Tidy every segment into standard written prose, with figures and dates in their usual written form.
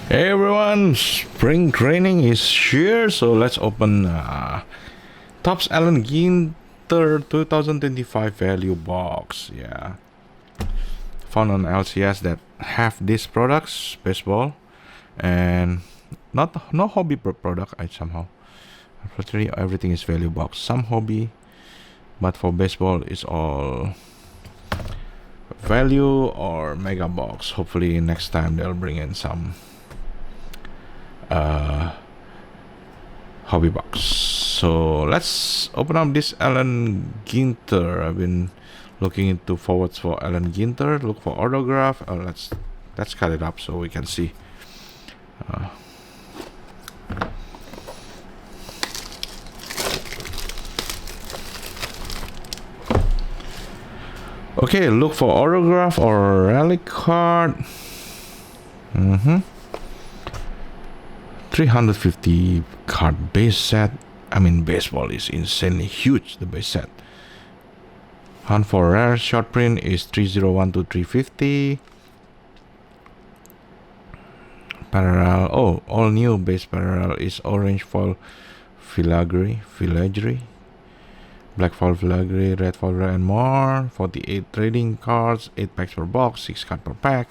Hey everyone, spring training is here, so let's open Topps Allen Ginter 2025 value box. Yeah, found on LCS that have these products, baseball, and no hobby product. I somehow, unfortunately, everything is value box. Some hobby, but for baseball, it's all value or mega box. Hopefully, next time they'll bring in some hobby box. So let's open up this Allen Ginter. I've been looking into forwards for Allen Ginter. Look for autograph. Let's cut it up so we can see. Okay, look for autograph or relic card. 350 card base set. I mean, baseball is insanely huge, the base set. Hunt for rare short print is 301 to 350. Parallel, all new base parallel is orange foil filigree, black foil filigree, red foil and more. 48 trading cards, 8 packs per box, 6 cards per pack.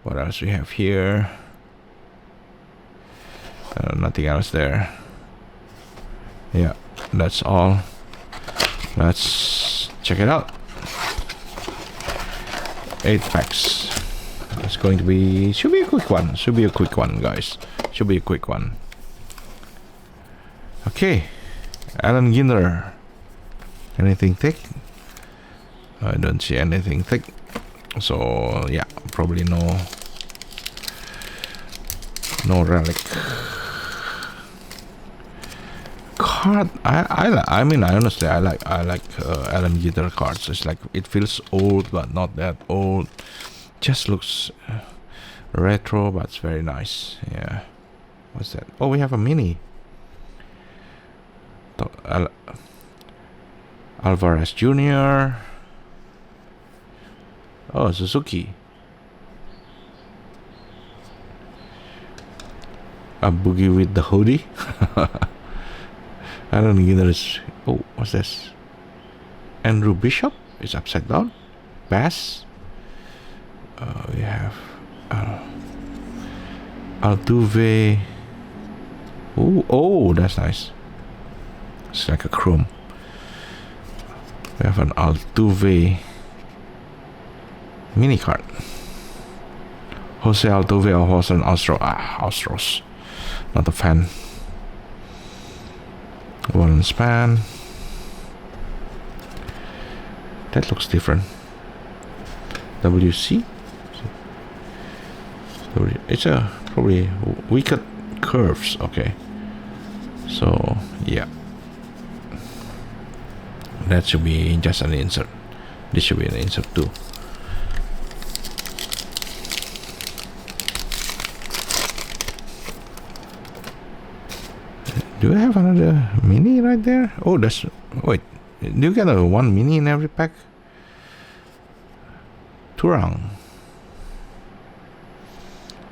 What else we have here? Nothing else there. Yeah, that's all. Let's check it out. 8 packs. It's going to be, should be a quick one, guys. Should be a quick one. Okay, Allen Ginter. Anything thick? I don't see anything thick. So yeah, probably no relic card. I mean, honestly, I like Allen Ginter cards. It's like it feels old, but not that old. Just looks retro, but it's very nice. Yeah. What's that? Oh, we have a mini. Alvarez Jr. Oh, Suzuki. A boogie with the hoodie. I don't think there's. Oh, what's this? Andrew Bishop is upside down. Bass. We have Altuve. Oh, that's nice. It's like a chrome. We have an Altuve mini card. Jose Altuve or Jose Astros. Not a fan. One span. That looks different. WC. It's a probably wicked curves. Okay. So yeah. That should be just an insert. This should be an insert too. Do I have another mini right there? Oh, that's... Wait. Do you get a one mini in every pack? Turang.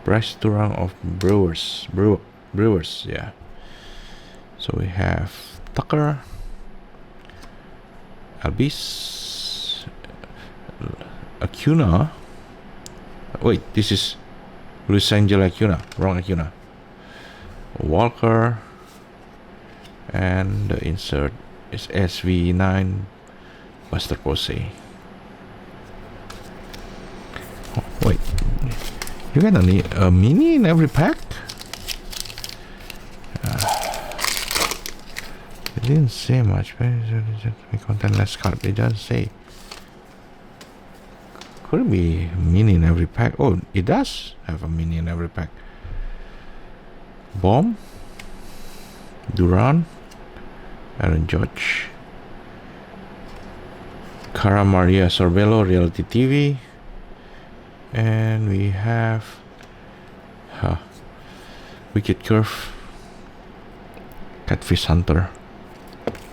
Bryce Turang of Brewers. Brewers, yeah. So we have Tucker. Albis. Acuna. Wait, this is Luis Angel Acuna. Wrong Acuna. Walker. And the insert is SV9 Buster Posey. Oh, wait, you got a mini in every pack? It didn't say much. Contentless card. It does say. Could it be mini in every pack? Oh, it does have a mini in every pack. Bomb. Duran. Aaron Judge. Cara Maria Sorbello, Reality TV. And we have Wicked Curve. Catfish Hunter.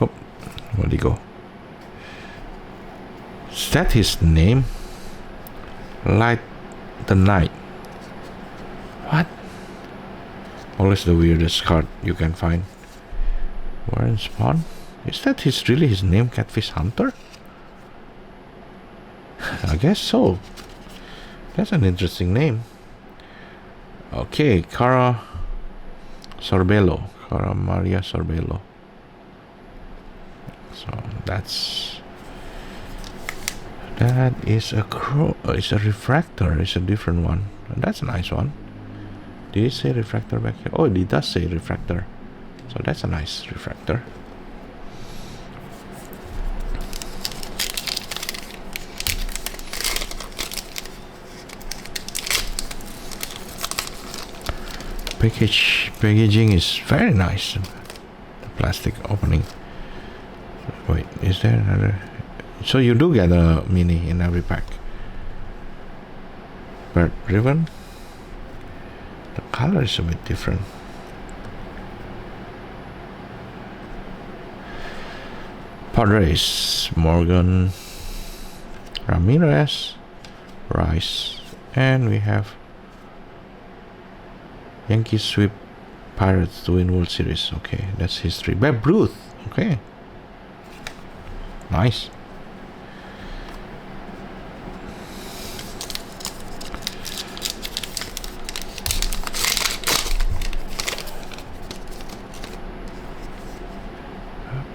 Oh, where'd he go? Is that his name? Light the Night. What? Always the weirdest card you can find. Warren Spawn? Is that really his name, Catfish Hunter? I guess so. That's an interesting name. Okay, Cara Maria Sorbello. So that is a it's a refractor. It's a different one. That's a nice one. Did it say refractor back here? Oh, it does say refractor. So that's a nice refractor. Packaging is very nice. The plastic opening. Wait, is there another? So you do get a mini in every pack. Bird ribbon. The color is a bit different. Padres, Morgan, Ramirez, Rice, and we have Yankees sweep Pirates to win World Series. Okay, that's history. Babe Ruth. Okay, nice.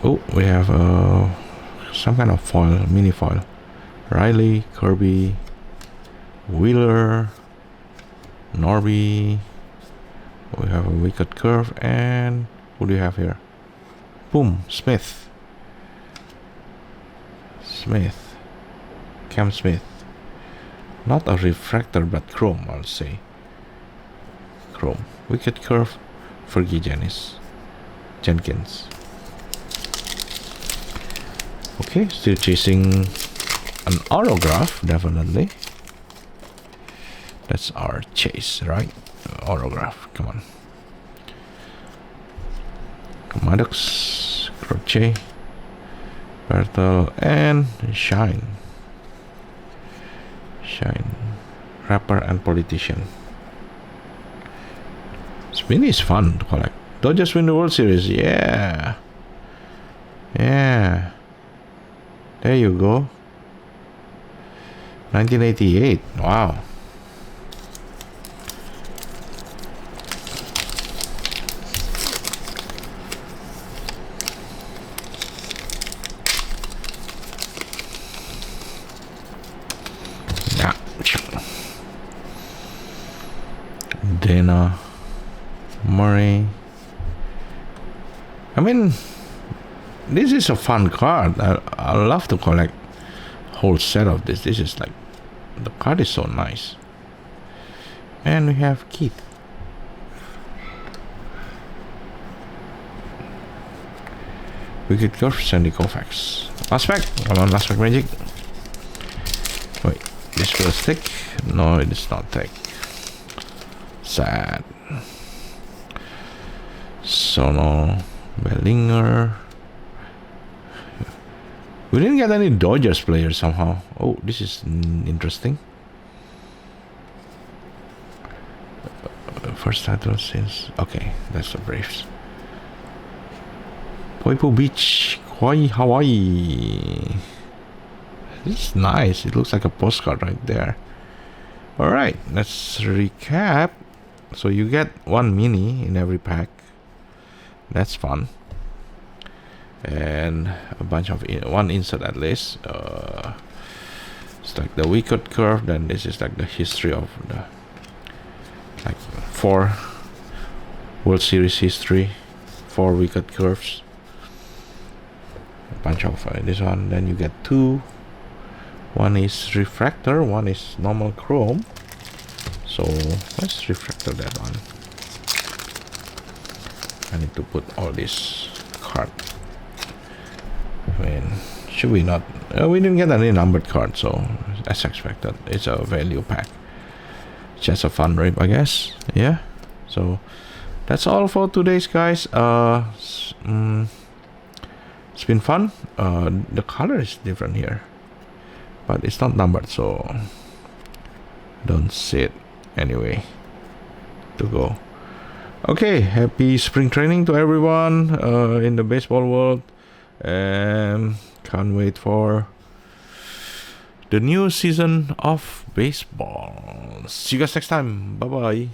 Oh, we have some kind of foil, mini foil. Riley, Kirby, Wheeler, Norby. We have a wicked curve, and who do you have here? Boom, Smith, Cam Smith. Not a refractor, but chrome, I'll say. Chrome, wicked curve, Fergie Jenkins. Okay, still chasing an autograph, definitely. That's our chase, right? Autograph, come on. Maddox, Croce, Bertel, and Shine. Rapper and politician. Spinny is fun to collect. Dodgers win the World Series, yeah. There you go. 1988. Wow. Yeah. Dana Murray. I mean, this is a fun card. I love to collect whole set of this. This is like, the card is so nice. And we have Keith. Wicked Curve, Sandy Koufax. Last pack. Come on, last pack magic. Wait, this feels thick. No, it is not thick. Sad. Sono, Bellinger. We didn't get any Dodgers players somehow. Oh, this is interesting. First title since... Okay, that's the Braves. Poipo Beach, Kauai, Hawaii. This is nice. It looks like a postcard right there. Alright, let's recap. So you get one mini in every pack. That's fun. And a bunch of one insert at least. It's like the wicked curve. Then this is like the history of the 4 World Series history, 4 wicked curves, a bunch of this one. Then you get 2. One is refractor, one is normal chrome. So let's refractor that one. I need to put all this card. I mean, should we not? We didn't get any numbered card, so as expected, it's a value pack. Just a fun rip, I guess. Yeah. So that's all for today's, guys. It's been fun. The color is different here, but it's not numbered, so don't see it anyway. To go. Okay, happy spring training to everyone in the baseball world, and can't wait for the new season of baseball. See you guys next time. Bye bye.